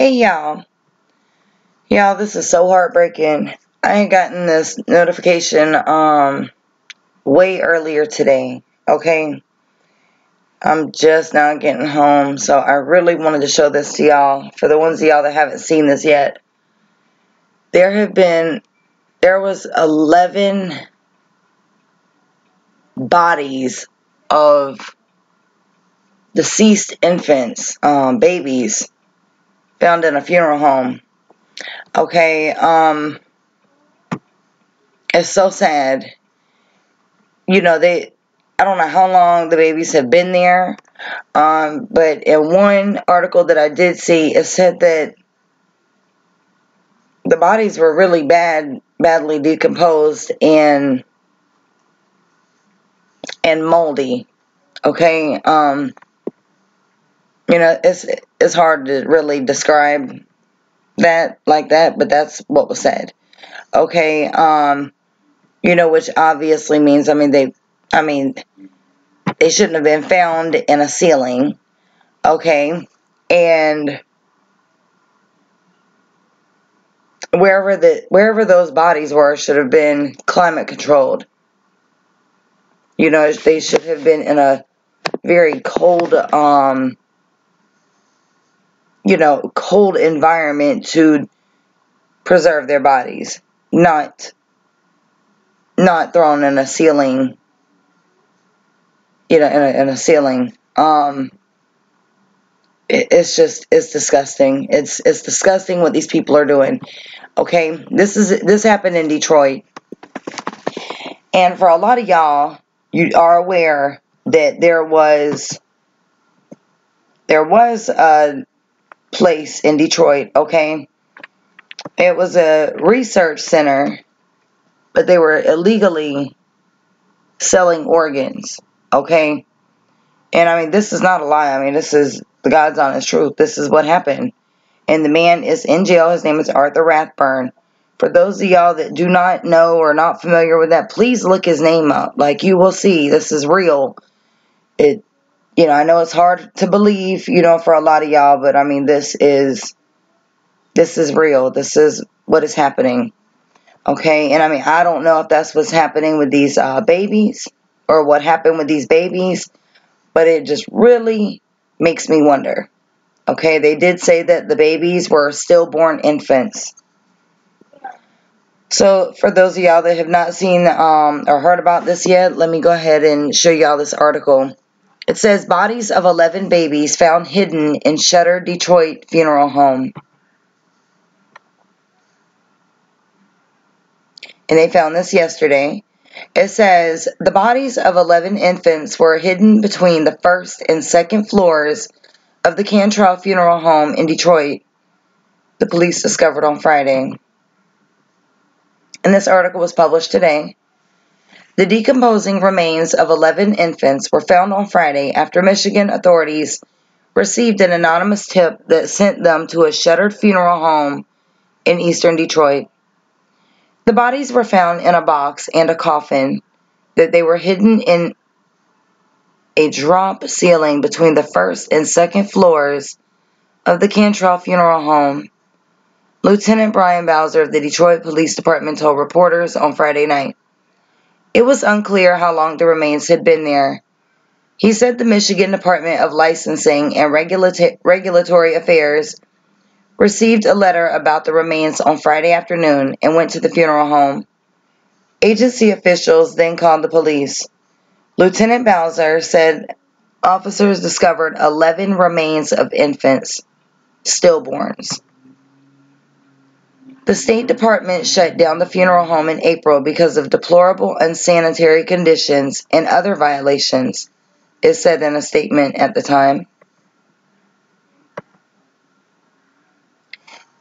Hey y'all. Y'all, this is so heartbreaking. I had gotten this notification way earlier today, okay? I'm just now getting home, so I really wanted to show this to y'all. For the ones of y'all that haven't seen this yet, there was 11 bodies of deceased infants, babies, found in a funeral home. Okay, it's so sad. You know, I don't know how long the babies have been there, but in one article that I did see, it said that the bodies were really badly decomposed and moldy. Okay, you know, it's hard to really describe that like that, but that's what was said. Okay, you know, which obviously means, they shouldn't have been found in a ceiling. Okay, and wherever those bodies were should have been climate controlled. You know, they should have been in a very cold, cold environment to preserve their bodies, not thrown in a ceiling. You know, in a ceiling. It's disgusting. It's disgusting what these people are doing. Okay, this happened in Detroit, and for a lot of y'all, you are aware that there was a place in Detroit. Okay, it was a research center, but they were illegally selling organs. Okay, and this is not a lie. This is the God's honest truth. This is what happened. And the man is in jail. His name is Arthur Rathburn. For those of y'all that do not know or not familiar with that, please look his name up. Like, you will see, this is real. I know it's hard to believe, for a lot of y'all, but this is real. This is what is happening. Okay, and I don't know if that's what's happening with these babies or what happened with these babies, but it just really makes me wonder. Okay, they did say that the babies were stillborn infants. So, for those of y'all that have not seen or heard about this yet, let me go ahead and show y'all this article. It says, bodies of 11 babies found hidden in shuttered Detroit funeral home. And they found this yesterday. It says, the bodies of 11 infants were hidden between the first and second floors of the Cantrell Funeral Home in Detroit, the police discovered on Friday. And this article was published today. The decomposing remains of 11 infants were found on Friday after Michigan authorities received an anonymous tip that sent them to a shuttered funeral home in eastern Detroit. The bodies were found in a box and a coffin, that they were hidden in a drop ceiling between the first and second floors of the Cantrell Funeral Home. Lieutenant Brian Bowser of the Detroit Police Department told reporters on Friday night. It was unclear how long the remains had been there. He said the Michigan Department of Licensing and Regulatory Affairs received a letter about the remains on Friday afternoon and went to the funeral home. Agency officials then called the police. Lieutenant Bowser said officers discovered 11 remains of infants, stillborns. The State Department shut down the funeral home in April because of deplorable unsanitary conditions and other violations, it said in a statement at the time.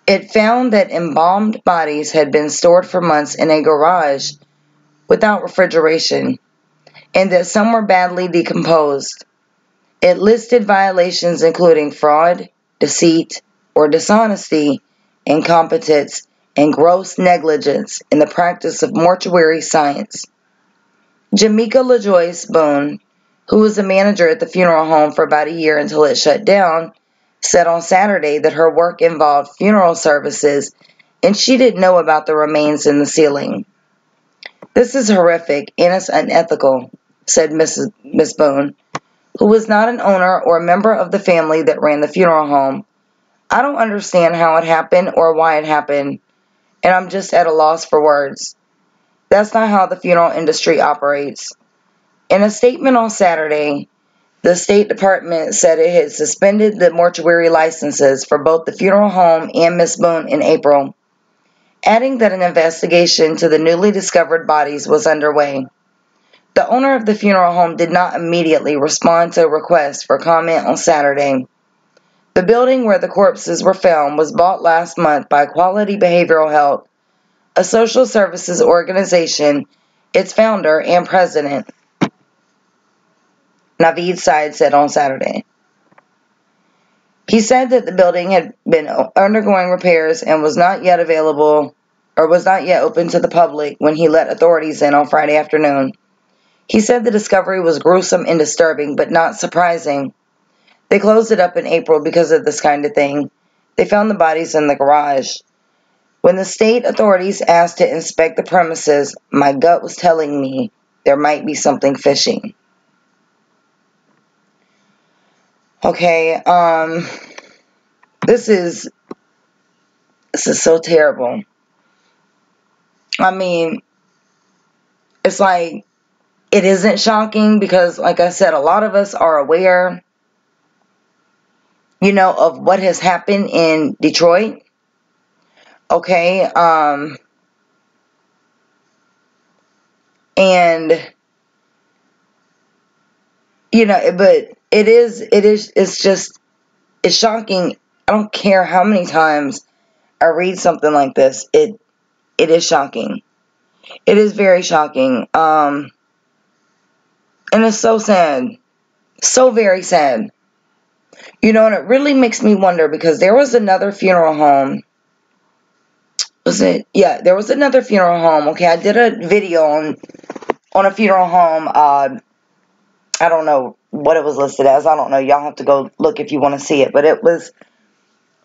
It found that embalmed bodies had been stored for months in a garage without refrigeration, and that some were badly decomposed. It listed violations including fraud, deceit, or dishonesty, incompetence, and gross negligence in the practice of mortuary science. Jamaica LaJoyce Boone, who was the manager at the funeral home for about a year until it shut down, said on Saturday that her work involved funeral services and she didn't know about the remains in the ceiling. "This is horrific and it's unethical," said Miss Boone, who was not an owner or a member of the family that ran the funeral home. "I don't understand how it happened or why it happened, and I'm just at a loss for words. That's not how the funeral industry operates." In a statement on Saturday, the State Department said it had suspended the mortuary licenses for both the funeral home and Miss Boone in April, adding that an investigation to the newly discovered bodies was underway. The owner of the funeral home did not immediately respond to a request for comment on Saturday. The building where the corpses were found was bought last month by Quality Behavioral Health, a social services organization, its founder and president, Naveed Syed, said on Saturday. He said that the building had been undergoing repairs and was not yet open to the public when he let authorities in on Friday afternoon. He said the discovery was gruesome and disturbing, but not surprising. They closed it up in April because of this kind of thing. They found the bodies in the garage. When the state authorities asked to inspect the premises, my gut was telling me there might be something fishy. Okay, this is so terrible. I mean, it's like, it isn't shocking because, like I said, a lot of us are aware, of what has happened in Detroit. Okay, and, but it's shocking. I don't care how many times I read something like this. It is shocking. It is very shocking. And it's so sad. So very sad. And it really makes me wonder because there was another funeral home. There was another funeral home. Okay, I did a video on a funeral home. I don't know what it was listed as. I don't know. Y'all have to go look if you want to see it. But it was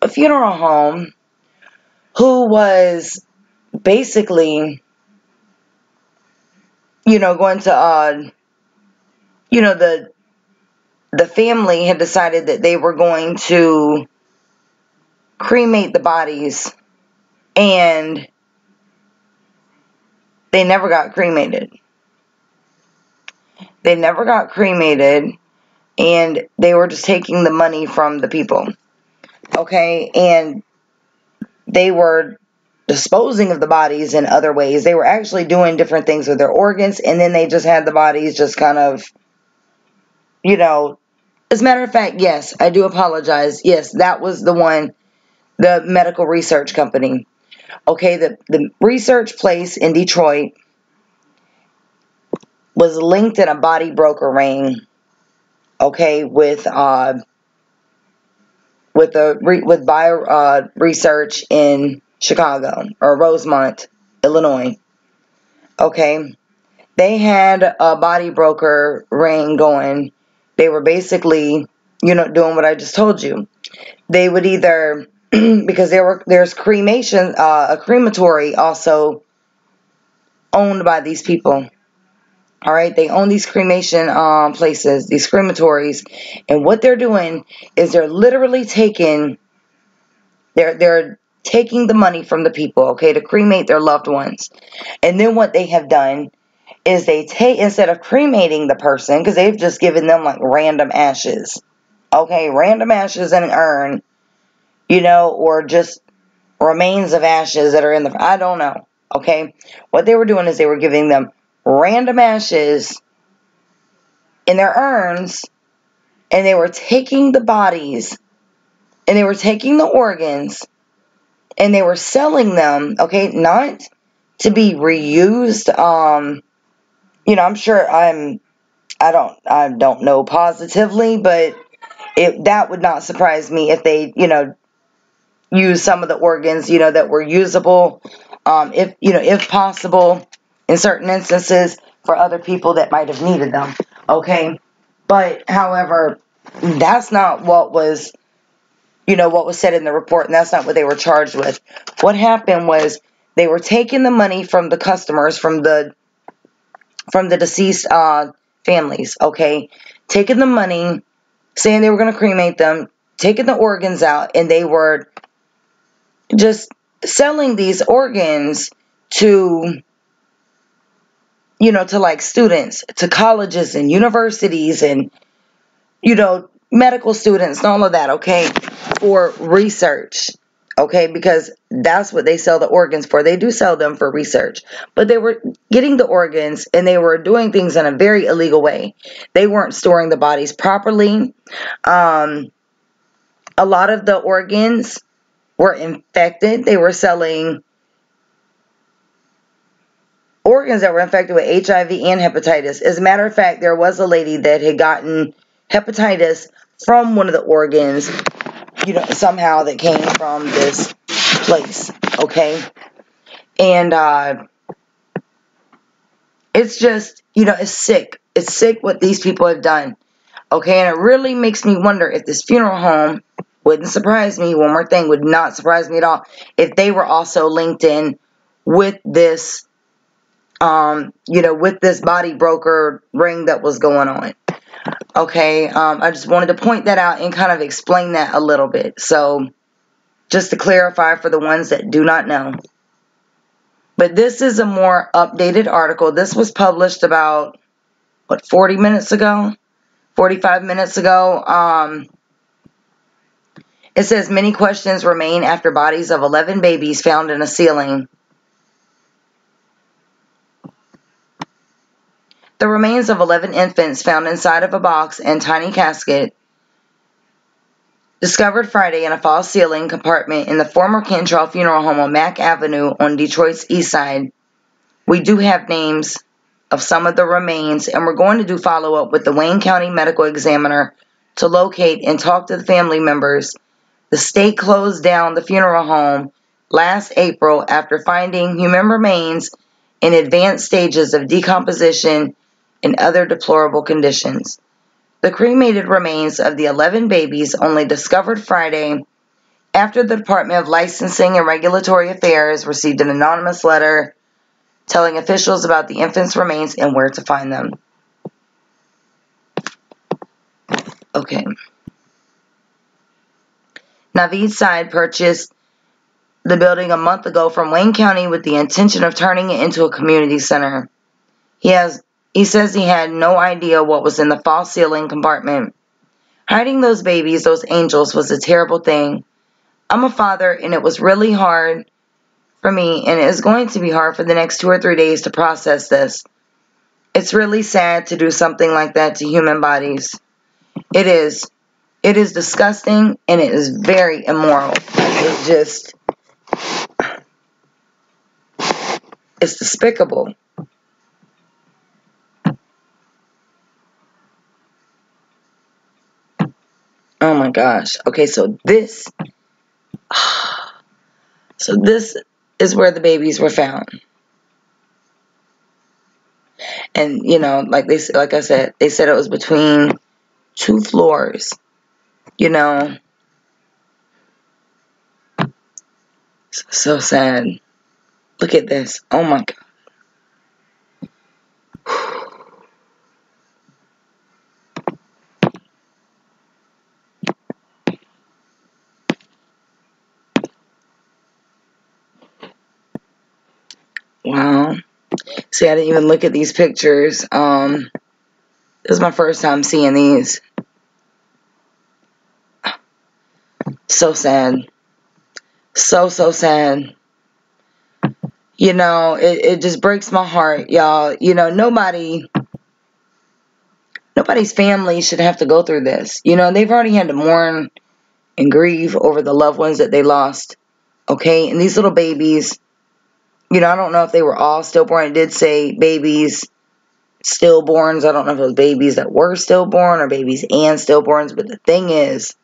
a funeral home who was basically, going to, the family had decided that they were going to cremate the bodies, and they never got cremated. They never got cremated, and they were just taking the money from the people. Okay, and they were disposing of the bodies in other ways. They were actually doing different things with their organs, and then they just had the bodies just kind of, as a matter of fact, yes, I do apologize. Yes, that was the one, the medical research company. Okay, the research place in Detroit was linked in a body broker ring. Okay, with bio research in Chicago or Rosemont, Illinois. Okay, they had a body broker ring going. They were basically, doing what I just told you. They would either, because there's cremation, a crematory also owned by these people. All right, they own these cremation places, these crematories, and what they're doing is they're literally taking, they're taking the money from the people, okay, to cremate their loved ones. And then what they have done is they take, instead of cremating the person, because they've just given them like random ashes, okay, random ashes in an urn, or just remains of ashes that are in the, I don't know, okay. What they were doing is they were giving them random ashes in their urns, and they were taking the bodies, and they were taking the organs, and they were selling them, okay, not to be reused. I'm sure I don't know positively, but that would not surprise me if they, use some of the organs, that were usable, if possible, in certain instances, for other people that might have needed them, okay? But, however, that's not what was you know, what was said in the report, and that's not what they were charged with. What happened was they were taking the money from the customers, from the deceased families, okay? Taking the money, saying they were going to cremate them, taking the organs out, and they were just selling these organs to, you know, to like students, to colleges and universities and, you know, medical students and all of that, okay, for research, okay, because that's what they sell the organs for. They do sell them for research, but they were getting the organs and they were doing things in a very illegal way. They weren't storing the bodies properly. A lot of the organs were infected. They were selling organs that were infected with HIV and hepatitis. As a matter of fact, there was a lady that had gotten hepatitis from one of the organs, you know, somehow that came from this place, okay? And it's just, you know, it's sick. It's sick what these people have done, okay? And it really makes me wonder if this funeral home, wouldn't surprise me, one more thing, would not surprise me at all, if they were also linked in with this, you know, with this body broker ring that was going on. Okay, I just wanted to point that out and kind of explain that a little bit. So, just to clarify for the ones that do not know. But this is a more updated article. This was published about, what, 40 minutes ago? 45 minutes ago. It says, many questions remain after bodies of 11 babies found in a ceiling. The remains of 11 infants found inside of a box and tiny casket discovered Friday in a false ceiling compartment in the former Cantrell Funeral Home on Mack Avenue on Detroit's east side. We do have names of some of the remains, and we're going to do follow-up with the Wayne County Medical Examiner to locate and talk to the family members. The state closed down the funeral home last April after finding human remains in advanced stages of decomposition and other deplorable conditions. The cremated remains of the 11 babies only discovered Friday after the Department of Licensing and Regulatory Affairs received an anonymous letter telling officials about the infants' remains and where to find them. Okay. Naveed Said purchased the building a month ago from Wayne County with the intention of turning it into a community center. He says he had no idea what was in the false ceiling compartment. Hiding those babies, those angels, was a terrible thing. I'm a father, and it was really hard for me, and it is going to be hard for the next 2 or 3 days to process this. It's really sad to do something like that to human bodies. It is. It is disgusting, and it is very immoral. It's despicable. Oh my gosh. Okay, so this is where the babies were found. And, you know, like I said, they said it was between 2 floors. You know, so sad. Look at this. Oh my God. Wow. See, I didn't even look at these pictures. This is my first time seeing these. So sad. So sad. You know, it just breaks my heart, y'all. You know, nobody's family should have to go through this. You know, they've already had to mourn and grieve over the loved ones that they lost. Okay? And these little babies, you know, I don't know if they were all stillborn. It did say babies, stillborns. I don't know if it was babies that were stillborn or babies and stillborns. But the thing is,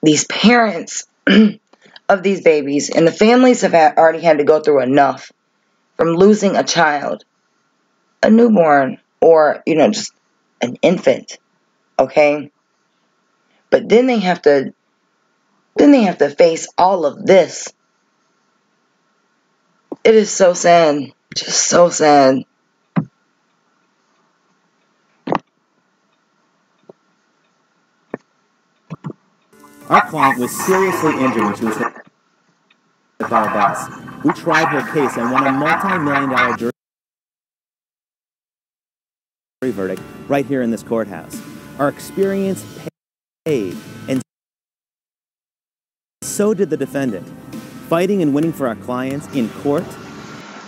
these parents of these babies and the families have already had to go through enough from losing a child, a newborn, or, you know, just an infant. Okay? But then they have to face all of this. It is so sad. Just so sad. Our client was seriously injured when she was hit by a bus. We tried her case and won a multi-million-dollar jury verdict right here in this courthouse. Our experience paid, and so did the defendant. Fighting and winning for our clients in court.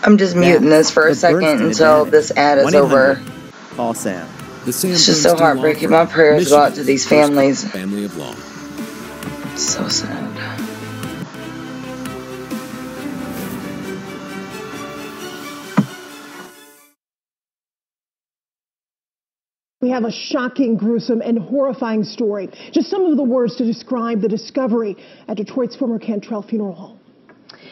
I'm just muting this for a second until this ad is over. Call Sam. It's just so heartbreaking. My prayers go out to these families. Family of law. So sad. We have a shocking, gruesome, and horrifying story. Just some of the words to describe the discovery at Detroit's former Cantrell Funeral Home.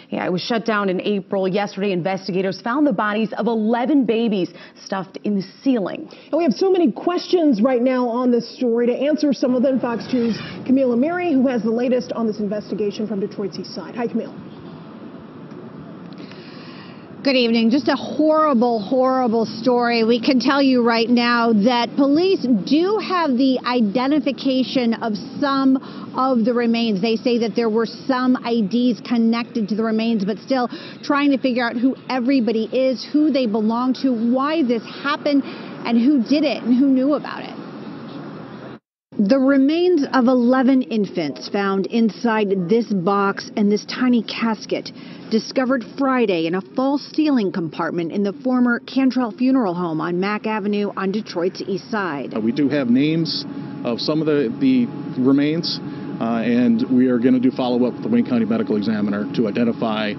Yeah, it was shut down in April. Yesterday, investigators found the bodies of 11 babies stuffed in the ceiling. And we have so many questions right now on this story. To answer some of them, Fox 2's Camille Amiri, who has the latest on this investigation from Detroit's East Side. Hi, Camille. Good evening. Just a horrible, horrible story. We can tell you right now that police do have the identification of some of the remains. They say that there were some IDs connected to the remains, but still trying to figure out who everybody is, who they belong to, why this happened, and who did it and who knew about it. The remains of 11 infants found inside this box and this tiny casket, discovered Friday in a false ceiling compartment in the former Cantrell Funeral Home on Mack Avenue on Detroit's East Side. We do have names of some of the remains, and we are going to do follow-up with the Wayne County Medical Examiner to identify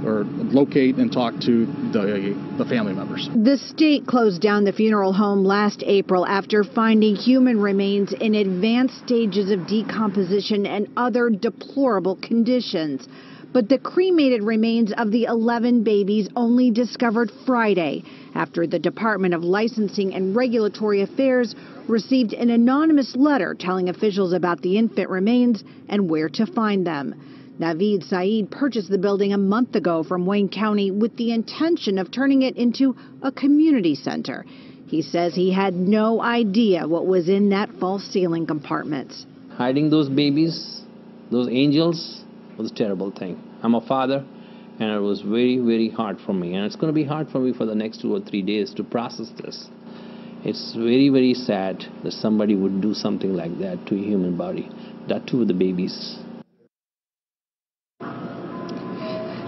or locate and talk to the family members. The state closed down the funeral home last April after finding human remains in advanced stages of decomposition and other deplorable conditions. But the cremated remains of the 11 babies only discovered Friday after the Department of Licensing and Regulatory Affairs received an anonymous letter telling officials about the infant remains and where to find them. Naveed Saeed purchased the building a month ago from Wayne County with the intention of turning it into a community center. He says he had no idea what was in that false ceiling compartment. Hiding those babies, those angels, was a terrible thing. I'm a father, and it was very, very hard for me. And it's going to be hard for me for the next 2 or 3 days to process this. It's very, very sad that somebody would do something like that to a human body, that too with the babies.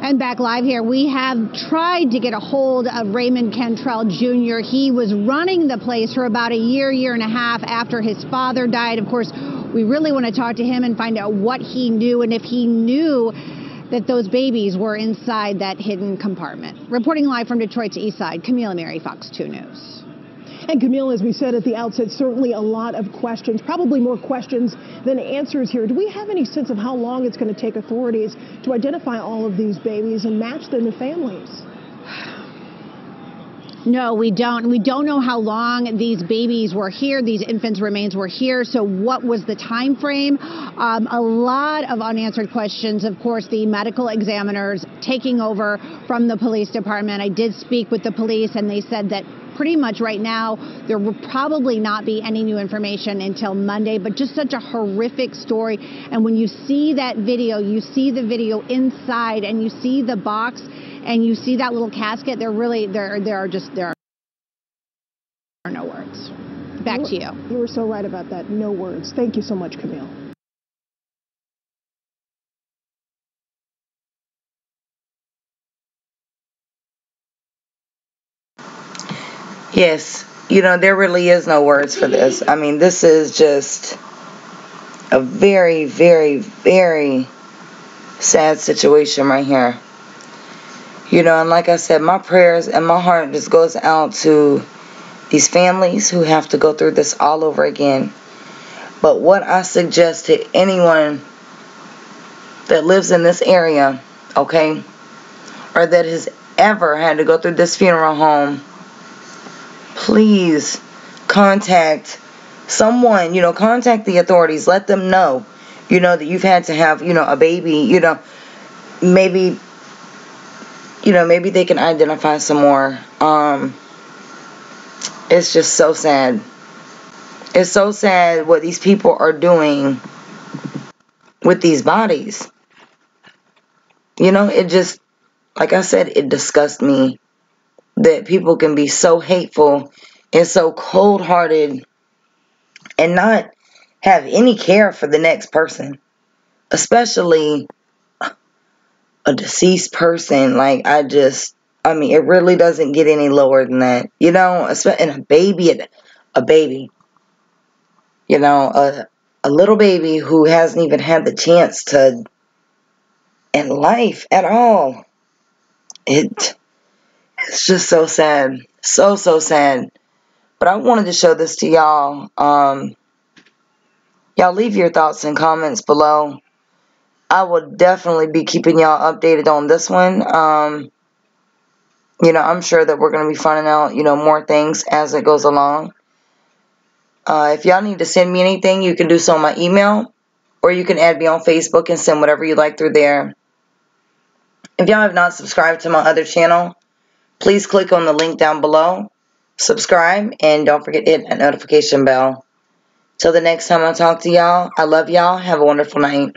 And back live here, we have tried to get a hold of Raymond Cantrell Jr. He was running the place for about a year and a half after his father died. Of course, we really want to talk to him and find out what he knew and if he knew that those babies were inside that hidden compartment. Reporting live from Detroit's East Side, Camille Amiri, Fox 2 News. And Camille, as we said at the outset, certainly a lot of questions, probably more questions than answers here. Do we have any sense of how long it's going to take authorities to identify all of these babies and match them to families? No, we don't. We don't know how long these babies were here, these infants' remains were here. So what was the time frame? A lot of unanswered questions. Of course, the medical examiners taking over from the police department. I did speak with the police, and they said that pretty much right now there will probably not be any new information until Monday, but just such a horrific story. And when you see that video, you see the video inside and you see the box and you see that little casket, there are no words. Back to you. You were so right about that. No words. Thank you so much, Camille. Yes, there really is no words for this. I mean, this is just a very, very, very sad situation right here. And like I said, my prayers and my heart just goes out to these families who have to go through this all over again. But what I suggest to anyone that lives in this area, okay, or that has ever had to go through this funeral home, please contact Someone, contact the authorities. Let them know, that you've had to have, a baby, maybe, maybe they can identify some more. It's just so sad. It's so sad what these people are doing with these bodies. It just, like I said, it disgusts me that people can be so hateful and so cold-hearted and not have any care for the next person, especially a deceased person. Like, I mean, it really doesn't get any lower than that, and a baby, a little baby who hasn't even had the chance to in life at all. It's just so sad. So sad. But I wanted to show this to y'all. Y'all leave your thoughts and comments below. I will definitely be keeping y'all updated on this one. I'm sure that we're going to be finding out, more things as it goes along. If y'all need to send me anything, you can do so on my email. Or you can add me on Facebook and send whatever you like through there. If y'all have not subscribed to my other channel, please click on the link down below. Subscribe, and don't forget to hit that notification bell. Till the next time I talk to y'all, I love y'all. Have a wonderful night.